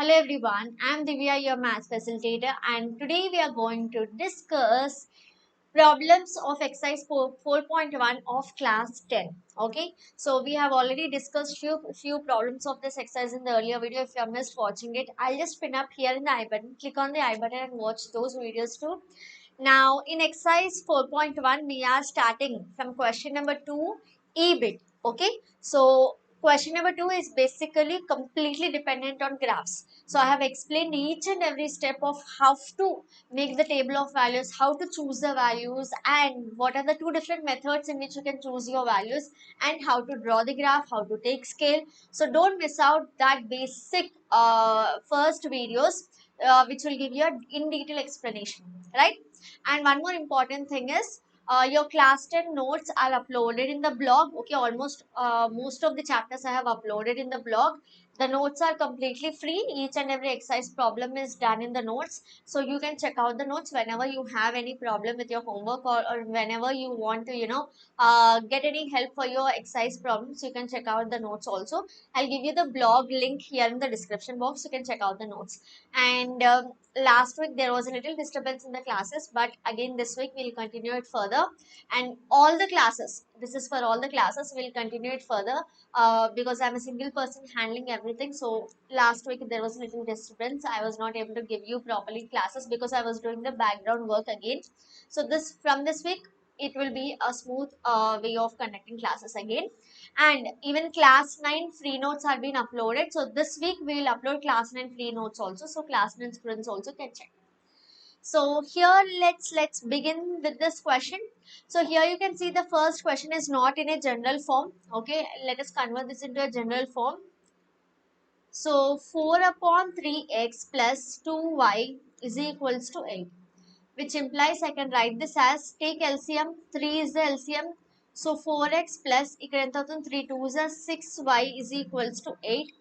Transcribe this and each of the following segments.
Hello everyone, I am Divya, your maths facilitator, and today we are going to discuss problems of exercise 4.1 of class 10. Okay, so we have already discussed few problems of this exercise in the earlier video. If you have missed watching it, I'll just pin up here in the I button. Click on the I button and watch those videos too. Now, in exercise 4.1, we are starting from question number 2, EBIT. Okay, so question number 2 is basically completely dependent on graphs. So, I have explained each and every step of how to make the table of values, how to choose the values, and what are the two different methods in which you can choose your values, and how to draw the graph, how to take scale. So, don't miss out that basic first videos which will give you a in detail explanation, right? And one more important thing is your class 10 notes are uploaded in the blog. Okay, almost most of the chapters I have uploaded in the blog. The notes are completely free. Each and every exercise problem is done in the notes, so you can check out the notes whenever you have any problem with your homework, or whenever you want to get any help for your exercise problems. You can check out the notes also. I'll give you the blog link here in the description box. You can check out the notes. And last week there was a little disturbance in the classes, but again this week we'll continue it further. And all the classes, this is for all the classes, we'll continue it further because I'm a single person handling everything. So last week there was a little disturbance. I was not able to give you properly classes because I was doing the background work again. So this from this week it will be a smooth way of conducting classes again. And even class 9 free notes have been uploaded. So this week we will upload class 9 free notes also, so class 9 students also can check. So here let's begin with this question. So here you can see the first question is not in a general form. Okay, let us convert this into a general form. So 4 upon 3x plus 2y is equals to 8, which implies I can write this as, take LCM, 3 is the LCM. So 4x plus, ఇక్కడ 3 2s are 6y is equals to 8.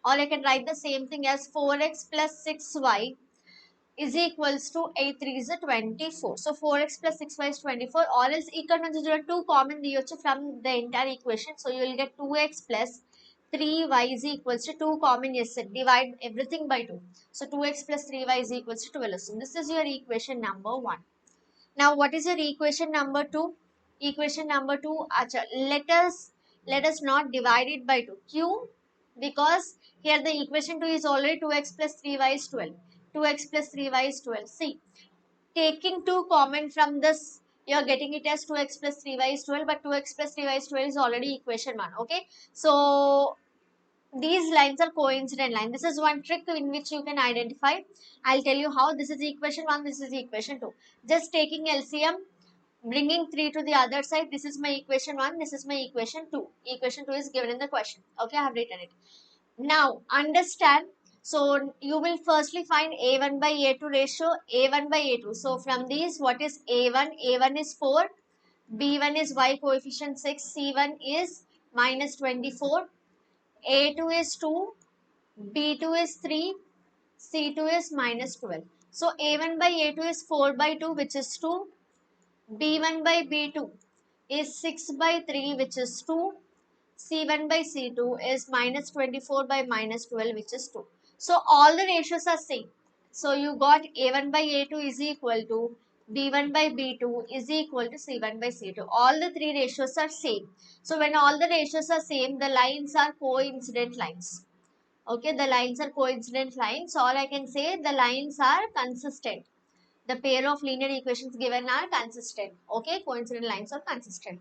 Or I can write the same thing as 4x plus 6y is equals to 8 3 is 24. So 4x plus 6y is 24. Or else ఇక్కడ నుంచి 2 common తీయొచ్చు from the entire equation. So you will get 2x plus 3y is equals to 2 common. Yes, divide everything by 2. So 2x plus 3y is equals to 12. So this is your equation number 1. Now what is your equation number 2? Equation number 2, acha, let us not divide it by 2. Q, because here the equation 2 is already 2x plus 3y is 12. 2x plus 3y is 12. See, taking 2 common from this, you are getting it as 2x plus 3y is 12, but 2x plus 3y is 12 is already equation 1. Okay, so these lines are coincident line. This is one trick in which you can identify. I'll tell you how. This is equation 1, this is equation 2. Just taking LCM, bringing 3 to the other side. This is my equation 1, this is my equation 2. Equation 2 is given in the question. Okay, I have written it. Now understand. So you will firstly find A1 by A2 ratio, A1 by A2. So from these, what is A1? A1 is 4, B1 is y coefficient 6, C1 is minus 24, A2 is 2, B2 is 3, C2 is minus 12. So A1 by A2 is 4 by 2, which is 2. B1 by B2 is 6 by 3, which is 2. C1 by C2 is minus 24 by minus 12, which is 2. So all the ratios are same. So you got A1 by A2 is equal to B1 by B2 is equal to C1 by C2. All the three ratios are same. So when all the ratios are same, the lines are coincident lines. Okay, the lines are coincident lines, or I can say the lines are consistent. The pair of linear equations given are consistent. Okay, coincident lines are consistent.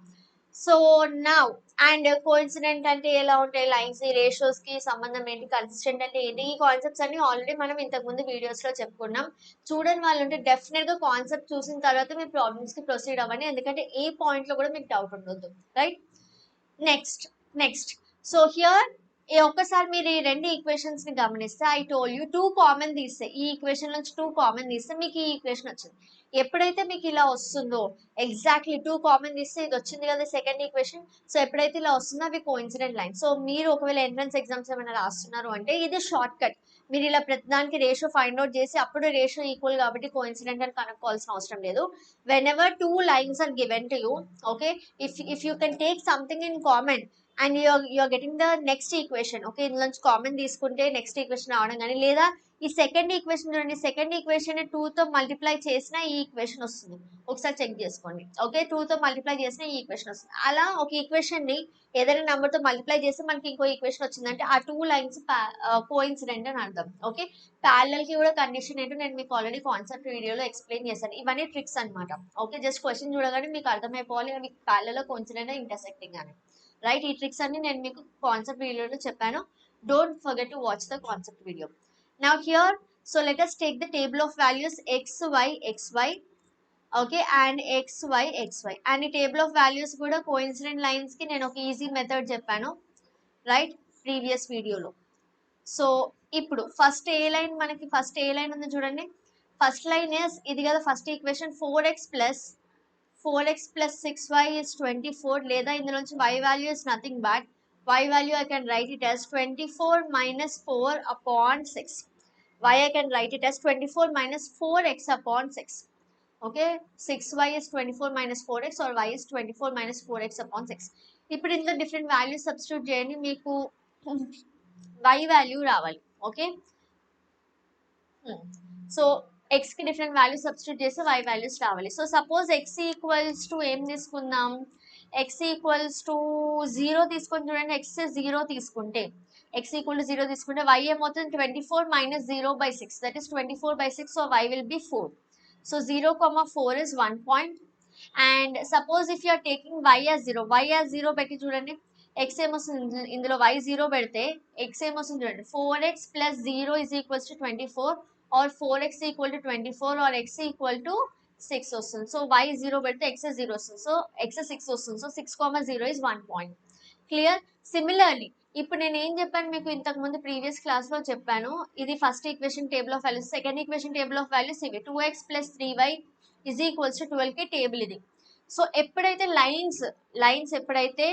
So now, and coincident అంటే ఎలా ఉంటాయి, lines ఈ ratios కి సంబంధం ఏంటి, consistent అంటే ఏంటి, ఈ కాన్సెప్ట్స్ అన్ని ఆల్రెడీ మనం ఇంతకు ముందు వీడియోస్ లో చెప్పుకున్నాం. చూడని వాళ్ళు ఉంటే డెఫినెట్ గా కాన్సెప్ట్ చూసిన తర్వాత మీ ప్రాబ్లమ్స్ కి ప్రొసీడ్ అవ్వండి, ఎందుకంటే ఏ పాయింట్ లో కూడా మీకు డౌట్ ఉండొద్దు, రైట్? నెక్స్ట్ సో హియర్ ఒక్కసారి మీరు ఈ రెండు ఈక్వేషన్స్ ని గమనిస్తే, ఐ టోల్ యూ 2 కామన్ తీస్తే, ఈ ఈక్వేషన్ నుంచి 2 కామన్ తీస్తే మీకు ఈ ఈక్వేషన్ వచ్చింది. ఎప్పుడైతే మీకు ఇలా వస్తుందో, ఎగ్జాక్ట్లీ 2 కామన్ తీస్తే ఇది వచ్చింది కదా సెకండ్ ఈక్వేషన్. సో ఎప్పుడైతే ఇలా వస్తుందో అవి కోఇన్సిడెంట్ లైన్. సో మీరు ఒకవేళ ఎంట్రన్స్ ఎగ్జామ్స్ ఏమైనా రాస్తున్నారు అంటే ఇది షార్ట్ కట్. మీరు ఇలా ప్రతిదానికి రేషియో ఫైండ్ అవుట్ చేసి అప్పుడు రేషియో ఈక్వల్ కాబట్టి కోఇన్సిడెంట్ అని కనుక్కోవాల్సిన అవసరం లేదు. When ever 2 lines are given to you, okay, if you can take something in common and you're getting the next equation. Okay, ఇందులో నుంచి కామన్ తీసుకుంటే నెక్స్ట్ ఈక్వేషన్ రావడం కానీ, లేదా ఈ సెకండ్ ఈక్వేషన్ చూడండి, సెకండ్ ఈక్వేషన్ 2తో మల్టిప్లై చేసిన ఈ ఈక్వేషన్ వస్తుంది. ఒకసారి చెక్ చేసుకోండి. ఓకే, 2తో మల్టిప్లై చేసిన ఈ ఈక్వేషన్ వస్తుంది. అలా ఒక ఈక్వేషన్ ని ఏదైనా నెంబర్తో మల్టిప్లై చేస్తే మనకి ఇంకో ఈక్వేషన్ వచ్చిందంటే ఆ 2 లైన్స్ కోఇన్సిడెంట్ అని అర్థం. ఓకే, ప్యారలల్ కి కూడా కండిషన్ ఏంటో నేను మీకు ఆల్రెడీ కాన్సెప్ట్ వీడియోలో ఎక్స్ప్లెయిన్ చేశాను. ఇవన్నీ ట్రిక్స్ అనమాట. ఓకే, జస్ట్ క్వశ్చన్ చూడగానే మీకు అర్థమైపోవాలి అవి ప్యారలల్ కోఇన్సిడెంట్ ఇంటర్సెక్టింగ్ అని. రైట్, ఈ ట్రిక్స్ అన్ని నేను మీకు కాన్సెప్ట్ వీడియోలో చెప్పాను. Don't forget to watch the concept video. Now here, so let us take the table of values x y x y, okay, and x y x y, and ఈ table of values కూడా coincident lines కి నేను ఒక easy method చెప్పాను right previous వీడియోలో. So ఇప్పుడు first ఏ line, మనకి first ఏ line ఉంది చూడండి. ఫస్ట్ లైన్ ఇస్ ఇది కదా first equation, 4x plus 6y is 24, లేదా ఇందులోంచి y value is nothing but y value I can write it as 24 minus 4 upon 6. y I can write it as 24 minus 4x upon 6. Okay, 6y is 24 minus 4x or y is 24 minus 4x upon 6. ఇప్పుడు ఇందులో different values substitute చేయండి, మీకు y value రావాలి. Okay, so x కి different values substitute చేసి y values రావాలి. So suppose x equals to ఏం తీసుకుందాం, x ఈక్వల్స్ టు 0 తీసుకొని చూడండి. x 0 తీసుకుంటే, x ఈక్వల్ టు 0 తీసుకుంటే y ఏమవుతుంది, 24 minus 0/6, that is 24/6, so y will be 4. So 0,4 is 1 point. And suppose if you are taking y as 0, y as 0 పెట్టి చూడండి, x ఏమొస్తుంది ఇందులో y 0 పెడితే x ఏమొస్తుంది చూడండి, 4x plus 0 is equals to 24, or 4x equal to 24, or x equal to 6 వస్తుంది. So y 0 పెడితే x 0 వస్తుంది, సో x 6 వస్తుంది. So 6,0 is 1 point. Clear. Similarly ఇప్పుడు నేను ఏం చెప్పాను మీకు ఇంతకు ముందు ప్రీవియస్ క్లాస్ లో చెప్పాను, ఇది first equation table of values, second equation table of values ఇవి 2x plus 3y is equals to 12 కి టేబుల్ ఇది. సో ఎప్పుడైతే లైన్స్ ఎప్పుడైతే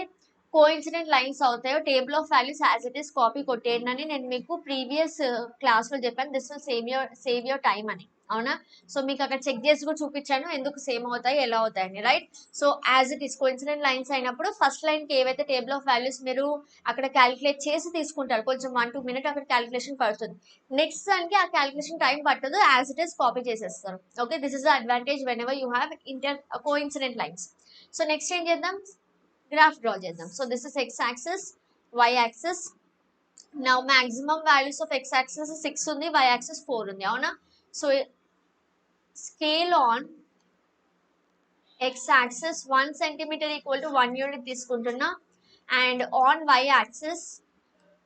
కోఇన్సిడెంట్ లైన్స్ అవుతాయో table of values as it is copy కొట్టేయండి అని నేను మీకు ప్రీవియస్ క్లాస్ లో చెప్పాను. This will save your time అని, అవునా? సో మీకు అక్కడ చెక్ చేసి కూడా చూపించాను ఎందుకు సేమ్ అవుతాయి ఎలా అవుతాయని, right? So as it is coincident lines అయినప్పుడు ఫస్ట్ లైన్ కి ఏవైతే టేబుల్ ఆఫ్ వాల్యూస్ మీరు అక్కడ క్యాలిక్యులేట్ చేసి తీసుకుంటారు, కొంచెం 1-2 minutes అక్కడ క్యాలిక్యులేషన్ పడుతుంది. నెక్స్ట్ దానికి ఆ క్యాలిక్యులేషన్ టైం పట్టదు, యాజ్ ఇట్ ఈస్ కాపీ చేసేస్తారు. Okay, this is the advantage whenever you have coincident lines. So next ఏం చేద్దాం, గ్రాఫ్ డ్రా చేద్దాం. So this is x axis, y axis. Now maximum values of x axis 6 ఉంది, y axis 4 ఉంది, అవునా? So scale on x axis 1 centimeter equal to 1 unit తీసుకుంటున్నా, and on y axis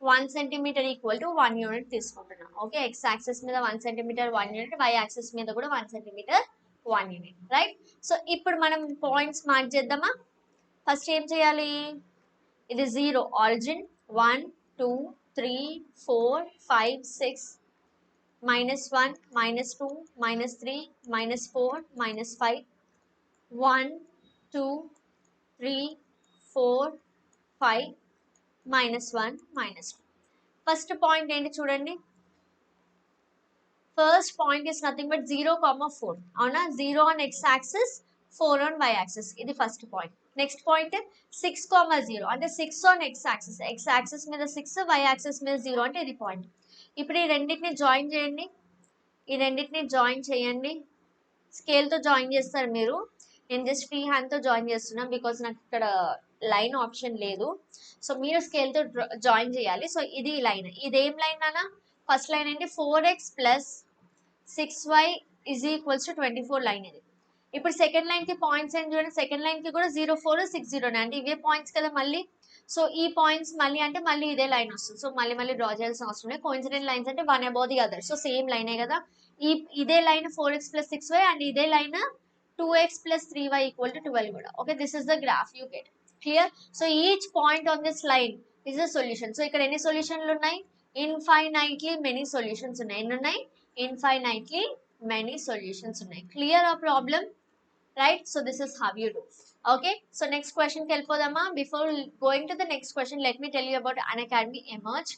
1 centimeter equal to 1 unit తీసుకుంటున్నా. Okay, x axis మీద 1 centimeter 1 unit, y axis మీద కూడా 1 centimeter 1 unit, right? So ఇప్పుడు మనం పాయింట్స్ మార్క్ చేద్దామా? ఫస్ట్ ఏం చేయాలి, ఇది 0 ఆరిజిన్ 1 2 3 4 5 6, -1 -2 -3 -4 -5, 1 2 3 4 5 -1 -2. ఫస్ట్ పాయింట్ ఏంటి చూడండి, first point is nothing but 0,4, అవునా? 0 on x axis, 4 on y axis, ఇది ఫస్ట్ పాయింట్. నెక్స్ట్ పాయింట్ 6,0 అంటే 6 ఆన్ x యాక్సిస్ మీద 6, y యాక్సిస్ మీద 0 అంటే ఇది పాయింట్. ఇప్పుడు ఈ రెండింటిని జాయిన్ చేయండి, ఈ రెండింటిని జాయిన్ చేయండి. స్కేల్తో జాయిన్ చేస్తారు మీరు, నేను జస్ట్ ఫ్రీ హ్యాండ్తో జాయిన్ చేస్తున్నా బికాజ్ నాకు ఇక్కడ లైన్ ఆప్షన్ లేదు. సో మీరు స్కేల్తో జాయిన్ చేయాలి. సో ఇది లైన్, ఇదేం లైన్ అన్న, ఫస్ట్ లైన్ ఏంటి, 4x plus 6y is equals to 24 line ఇది. ఇప్పుడు సెకండ్ లైన్ కి పాయింట్స్ ఏంటి చూడండి, సెకండ్ లైన్ కి కూడా 0 4 6 0 అంటే ఇవే పాయింట్స్ కదా మళ్ళీ. సో ఈ పాయింట్స్ మళ్ళీ అంటే మళ్ళీ ఇదే లైన్ వస్తుంది. సో మళ్ళీ డ్రా చేయాల్సిన అవసరం లేదు. కోఇన్సిడెంట్ లైన్స్ అంటే one above the other, so same లైనే కదా. ఇదే line 4x plus 6y and ఇదే line 2x plus 3y equal to 12 కూడా. Okay, this is the graph you get. Clear. So each point on this line is the solution. So ఇక్కడ ఎన్ని సొల్యూషన్లు ఉన్నాయి, infinitely many solutions ఉన్నాయి. ఎన్ని ఉన్నాయి, infinitely many solutions ఉన్నాయి. Clear ఆ problem, right? So this is how you do. Okay, so next question ki velipodama. Before going to the next question, let me tell you about Unacademy Emerge.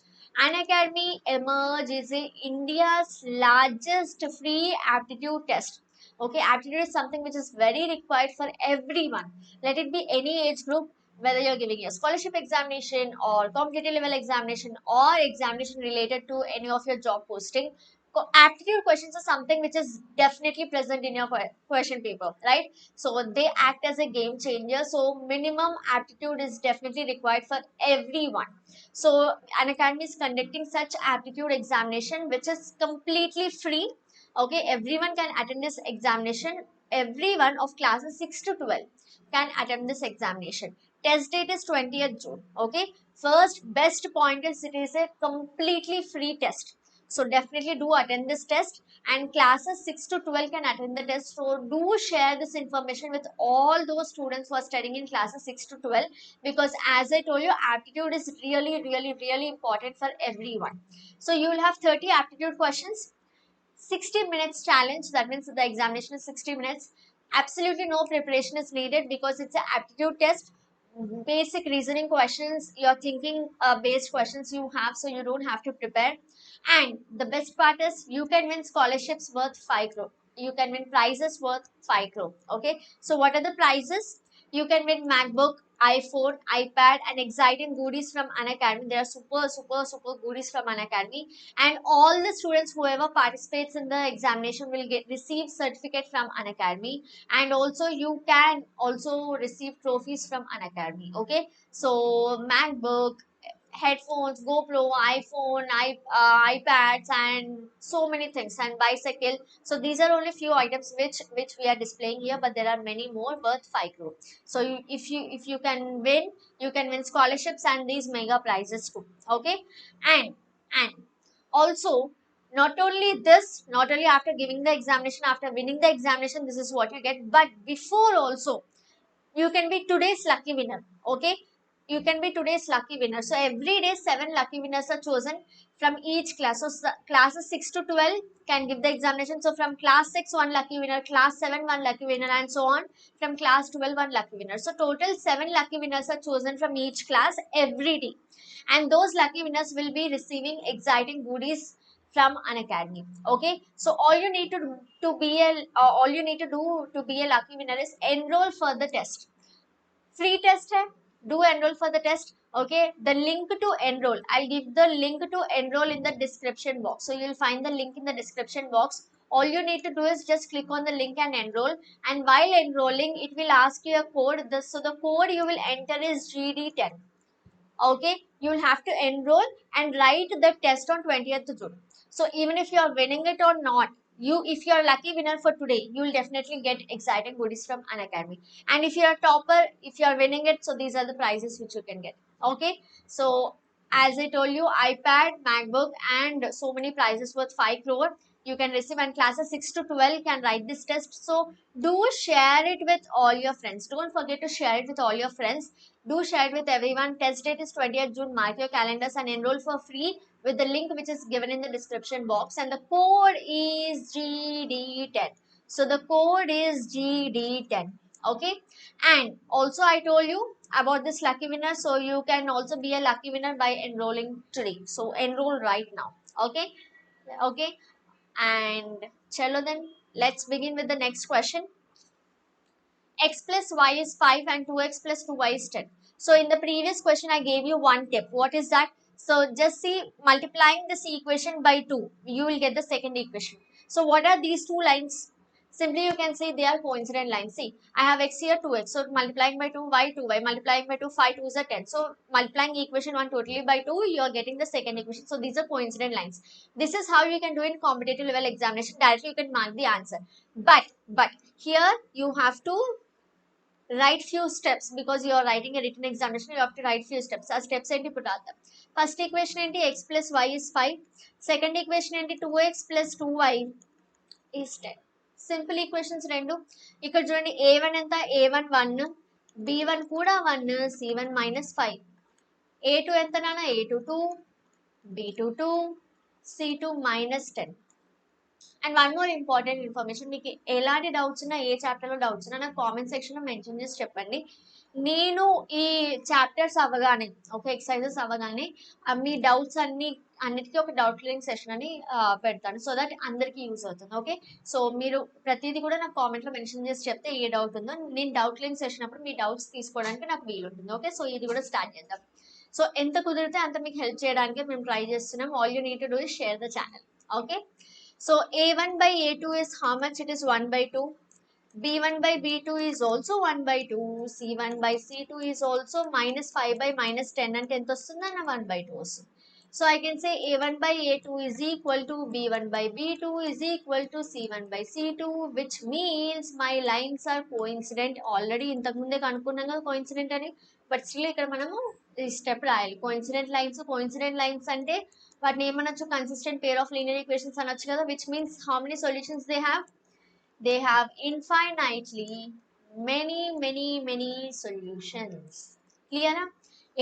Unacademy Emerge is India's largest free aptitude test. Okay, aptitude is something which is very required for everyone, let it be any age group, whether you're giving a scholarship examination or competitive level examination or examination related to any of your job posting, aptitude questions are something which is definitely present in your question paper, right? So they act as a game changer. So minimum aptitude is definitely required for everyone. So an academy is conducting such aptitude examination which is completely free. Okay, everyone can attend this examination. Everyone of classes 6 to 12 can attend this examination. Test date is 20th June. Okay, first best point is it is a completely free test. So definitely do attend this test, and classes 6 to 12 can attend the test. So do share this information with all those students who are studying in classes 6 to 12, because as I told you, aptitude is really, really, really important for everyone. So you will have 30 aptitude questions, 60 minutes challenge. That means the examination is 60 minutes. Absolutely no preparation is needed because it's an aptitude test. Basic reasoning questions, your thinking based questions you have, so you don't have to prepare. And the best part is you can win scholarships worth 5 crore. You can win prizes worth 5 crore. Okay, so what are the prizes? You can win MacBook, iPhone, iPad, and exciting goodies from Unacademy. There are super goodies from Unacademy, and all the students whoever participates in the examination will get receive certificate from Unacademy, and also you can also receive trophies from Unacademy. Okay, so MacBook, headphones, GoPro, iPhone, iPads, and so many things, and bicycle. So these are only few items which we are displaying here, but there are many more worth 5 crore. So if you can win, you can win scholarships and these mega prizes too. Okay, and also, not only this, not only after giving the examination, after winning the examination, this is what you get, but before also you can be today's lucky winner. Okay, you can be today's lucky winner. So every day 7 lucky winners are chosen from each class. So classes 6 to 12 can give the examination. So from class 6 one lucky winner, class 7 one lucky winner, and so on. From class 12 one lucky winner. So total 7 lucky winners are chosen from each class every day, and those lucky winners will be receiving exciting goodies from an academy. Okay, so all you need to be a all you need to do to be a lucky winner is enroll for the test. Free test hai, do enroll for the test. Okay, the link to enroll, I'll give the link to enroll in the description box. So you'll find the link in the description box. All you need to do is just click on the link and enroll, and while enrolling it will ask you a code. So the code you will enter is GD10. Okay, you'll have to enroll and write the test on 20th June. So even if you are winning it or not, you if you're a lucky winner for today, you will definitely get exciting goodies from an academy. And if you're a topper, if you're winning it, so these are the prizes which you can get. Okay, so as I told you, iPad, MacBook, and so many prizes worth 5 crore you can receive, and classes 6 to 12 can write this test. So do share it with all your friends. Don't forget to share it with all your friends. Do share it with everyone. Test date is 20th June. Mark your calendars and enroll for free with the link which is given in the description box. And the code is GD10. So the code is GD10. Okay. And also I told you about this lucky winner. So you can also be a lucky winner by enrolling today. So enroll right now. Okay. Okay. And chalo then, let's begin with the next question. X plus y is 5 and 2x plus 2y is 10. So in the previous question, I gave you one tip. What is that? So just see, multiplying this equation by 2, you will get the second equation. So what are these two lines? Simply you can say they are coincident lines. See, I have x here 2x. So multiplying by 2, y 2y. Multiplying by 2, 5 2 is a 10. So multiplying equation 1 totally by 2, you are getting the second equation. So these are coincident lines. This is how you can do in competitive level examination. Directly you can mark the answer. But here you have to write few steps, because you are writing a written examination. You have to write few steps. ఆ steps ఏంటి ఇప్పుడు రాద్దాం. First equation ఏంటి, x plus y is 5. Second equation ఏంటి, 2x plus 2y is 10. Simple equations రెండు. ఇక్కడ చూడండి, a1 ఎంత, a1 1, b1 కూడా 1, c1 -5. a2 ఎంత నాన్న, a2 2, b2 2, c2 -10. And one more important information, మీకు ఎలాంటి డౌట్స్ ఉన్నా, ఏ చాప్టర్లో డౌట్స్ ఉన్నా నాకు కామెంట్ సెక్షన్లో మెన్షన్ చేసి చెప్పండి. నేను ఈ చాప్టర్స్ అవ్వగానే, ఓకే, ఎక్సర్సైజెస్ అవ్వగానే మీ డౌట్స్ అన్నిటికీ ఒక డౌట్ క్లియరింగ్ సెషన్ అని పెడతాను, సో దట్ అందరికీ యూజ్ అవుతుంది. ఓకే, సో మీరు ప్రతిదీ కూడా నాకు కామెంట్లో మెన్షన్ చేసి చెప్తే ఏ డౌట్ ఉందో నేను డౌట్ క్లియరింగ్ సెషన్ అప్పుడు మీ డౌట్స్ తీసుకోవడానికి నాకు వీలుంటుంది. ఓకే, సో ఇది కూడా స్టార్ట్ చేద్దాం. సో ఎంత కుదిరితే అంత మీకు హెల్ప్ చేయడానికి మేము ట్రై చేస్తున్నాం. All you need to do is share the channel. Okay, so a1 by a2 is how much? It is 1 by 2. b1 by b2 is also 1 by 2. c1 by c2 is also minus 5 by minus 10 and 10th వస్తుందన్న 1 by 2 వస్తుంది. So I can say a1 by a2 is equal to b1 by b2 is equal to c1 by c2, which means my lines are coincident. Already ఇంతకు ముందే కనుక్కున్నాం కదా coincident అని, but still ఇక్కడ మనము ఈ step రాయాలి. Coincident lines అంటే వాటిని ఏమనొచ్చు, consistent pair of linear equations అనొచ్చు కదా, which means how many solutions they have infinitely many solutions. క్లియరా?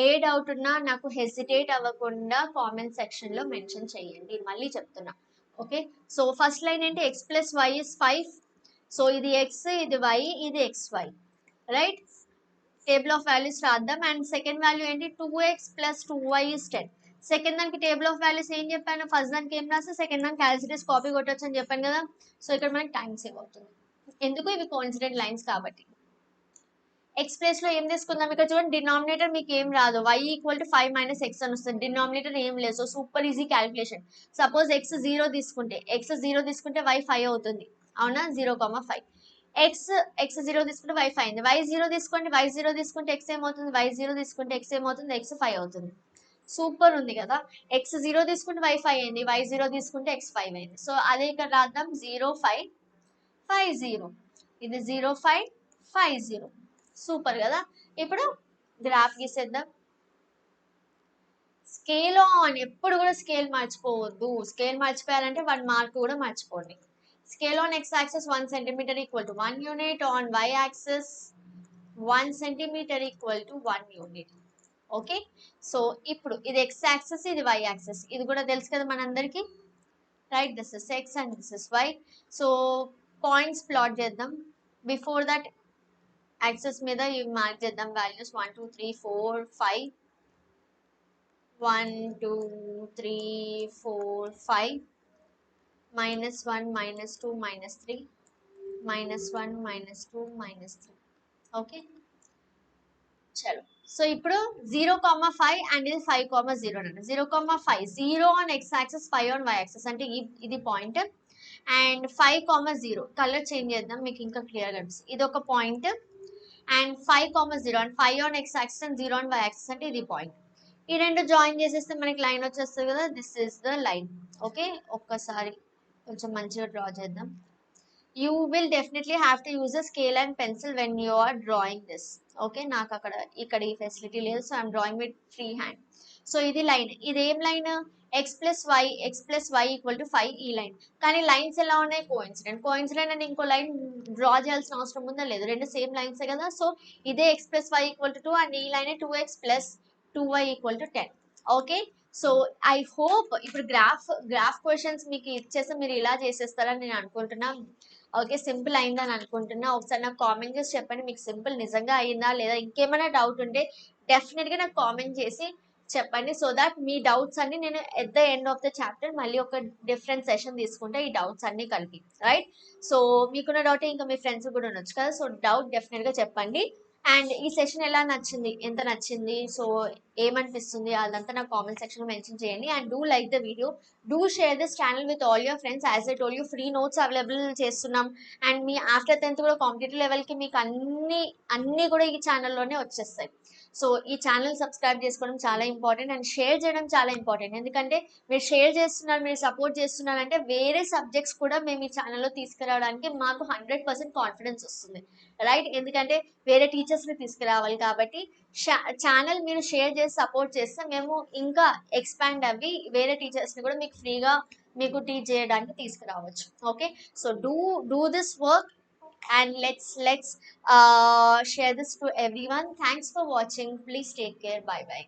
ఏ డౌట్ ఉన్నా నాకు హెసిటేట్ అవ్వకుండా కామెంట్ సెక్షన్ లో మెన్షన్ చేయండి, మళ్ళీ చెప్తున్నా. ఓకే, సో ఫస్ట్ లైన్ ఏంటి, x plus y is 5. So ఇది x, ఇది y, ఇది xy, right? Table of values రాద్దాం. అండ్ సెకండ్ వాల్యూ ఏంటి, 2x plus 2y is 10. Second దానికి టేబుల్ ఆఫ్ వాల్యూస్ ఏం చెప్పాను, ఫస్ట్ దానికి ఏం రాస్తే సెకండ్ దానికి క్యాల్సిటీస్ కాపీ కొట్టచ్చు అని చెప్పాను కదా. సో ఇక్కడ మనకి టైం సేవ్ అవుతుంది. ఎందుకు, ఇవి కోఇన్సిడెంట్ లైన్స్ కాబట్టి. ఎక్స్ ప్లేస్ లో ఏం తీసుకుందాం, ఇక్కడ చూడండి డినామినేటర్ మీకు ఏం రాదు, y equal to 5 minus X అని వస్తుంది. డినామినేటర్ ఏం లేదు, so super easy calculation. Suppose x 0 తీసుకుంటే y 5 అవుతుంది, అవునా? 0,5. x 0 తీసుకుంటే y 5 అయింది. y 0 తీసుకుంటే x ఏమవుతుంది, y 0 తీసుకుంటే x ఏమవుతుంది, x 5 అవుతుంది. సూపర్ ఉంది కదా. x 0 తీసుకుంటే y 5 అయింది, y 0 తీసుకుంటే x 5 అయింది. సో అదే ఇక్కడ రాద్దాం, 0 5 5 0, ఇది 0 5 5 0. సూపర్ కదా. ఇప్పుడు గ్రాఫ్ గీసేద్దాం. స్కేల్ ఆన్, ఎప్పుడు కూడా స్కేల్ మర్చిపోవద్దు. స్కేల్ మర్చిపోయారంటే 1 మార్క్ కూడా మర్చిపోండి. Scale on x axis 1 centimetre equal to 1 unit, on y axis 1 centimetre equal to 1 unit. Okay, so ఇప్పుడు ఇది x యాక్సిస్, ఇది y యాక్సిస్, ఇది కూడా తెలుసు కదా మనందరికి, right? This is x and this is y. So points plot చేద్దాం. Before that axis మీద ఇవి మార్క్ చేద్దాం వాల్యూస్ 1 2 3 4 5, 1 2 3 4 5, -1 -2 -3, -1 -2 -3. ఓకే, చలో. సో ఇప్పుడు 0,5 అండ్ ఇది 5,0 అండి. 0,5 0 on x axis, 5 on y axis, అంటే ఇది పాయింట్. అండ్ 5,0 కలర్ చేంజ్ చేద్దాం, మీకు ఇంకా క్లియర్ కనిపిస్తుంది. ఇది ఒక point. And 5,0 and 5 on x axis and 0 on y axis, అంటే ఇది పాయింట్. ఈ రెండు జాయిన్ చేసేస్తే మనకి లైన్ వచ్చేస్తుంది కదా, this is the line. Okay, ఒక్కసారి కొంచెం మంచిగా డ్రా చేద్దాం. You will definitely have to use a scale and pencil when you are drawing this. Okay, నాకు ఇక్కడ ఈ ఫెసిలిటీ లేదు, so I'm drawing with free hand. So ఇది లైన్, ఇదేం line, x plus y equal to 5, ఈ line. కానీ lines ఎలా ఉన్నాయి, కోఇన్సిడెంట్ అని ఇంకో లైన్ డ్రా చేయాల్సిన అవసరం ఉందా, లేదు, రెండు సేమ్ లైన్సే కదా. సో ఇదే x plus y equal to 2 and ఈ line 2x plus 2y equal to 10. Okay, so I hope ఇప్పుడు గ్రాఫ్ క్వశ్చన్స్ మీకు ఇచ్చేసి మీరు ఇలా చేసేస్తారని నేను అనుకుంటున్నా. ఓకే, సింపుల్ అయిందని అనుకుంటున్నా. ఒకసారి నాకు కామెంట్ చేసి చెప్పండి, మీకు సింపుల్ నిజంగా అయిందా లేదా. ఇంకేమైనా డౌట్ ఉంటే డెఫినెట్గా నాకు కామెంట్ చేసి చెప్పండి, సో దాట్ మీ డౌట్స్ అన్ని నేను at the end of the chapter మళ్ళీ ఒక డిఫరెంట్ సెషన్ తీసుకుంటే ఈ డౌట్స్ అన్ని కలిపి, రైట్? సో మీకున్న డౌట్ ఇంకా మీ ఫ్రెండ్స్ కూడా ఉండొచ్చు కదా, సో డౌట్ డెఫినెట్గా చెప్పండి. అండ్ ఈ సెషన్ ఎలా నచ్చింది, ఎంత నచ్చింది, సో ఏమనిపిస్తుంది, అదంతా నాకు కామెంట్ సెక్షన్లో మెన్షన్ చేయండి. And do like the video, do share this channel with all your friends. As I told you, free notes available చేస్తున్నాం. అండ్ మీ ఆఫ్టర్ 10th కూడా కాంపిటేటివ్ లెవెల్కి మీకు అన్నీ కూడా ఈ ఛానల్లోనే వచ్చేస్తాయి. సో ఈ ఛానల్ సబ్స్క్రైబ్ చేసుకోవడం చాలా ఇంపార్టెంట్ అండ్ షేర్ చేయడం చాలా ఇంపార్టెంట్. ఎందుకంటే మీరు షేర్ చేస్తున్నారు, మీరు సపోర్ట్ చేస్తున్నారంటే వేరే సబ్జెక్ట్స్ కూడా మేము ఈ ఛానల్లో తీసుకురావడానికి మాకు 100% కాన్ఫిడెన్స్ వస్తుంది, రైట్? ఎందుకంటే వేరే టీచర్స్ని తీసుకురావాలి కాబట్టి ఛానల్ మీరు షేర్ చేసి సపోర్ట్ చేస్తే మేము ఇంకా ఎక్స్పాండ్ అవ్వి వేరే టీచర్స్ని కూడా మీకు ఫ్రీగా మీకు టీచ్ చేయడానికి తీసుకురావచ్చు. Okay, so do this work and let's share this to everyone. Thanks for watching. Please take care. Bye bye.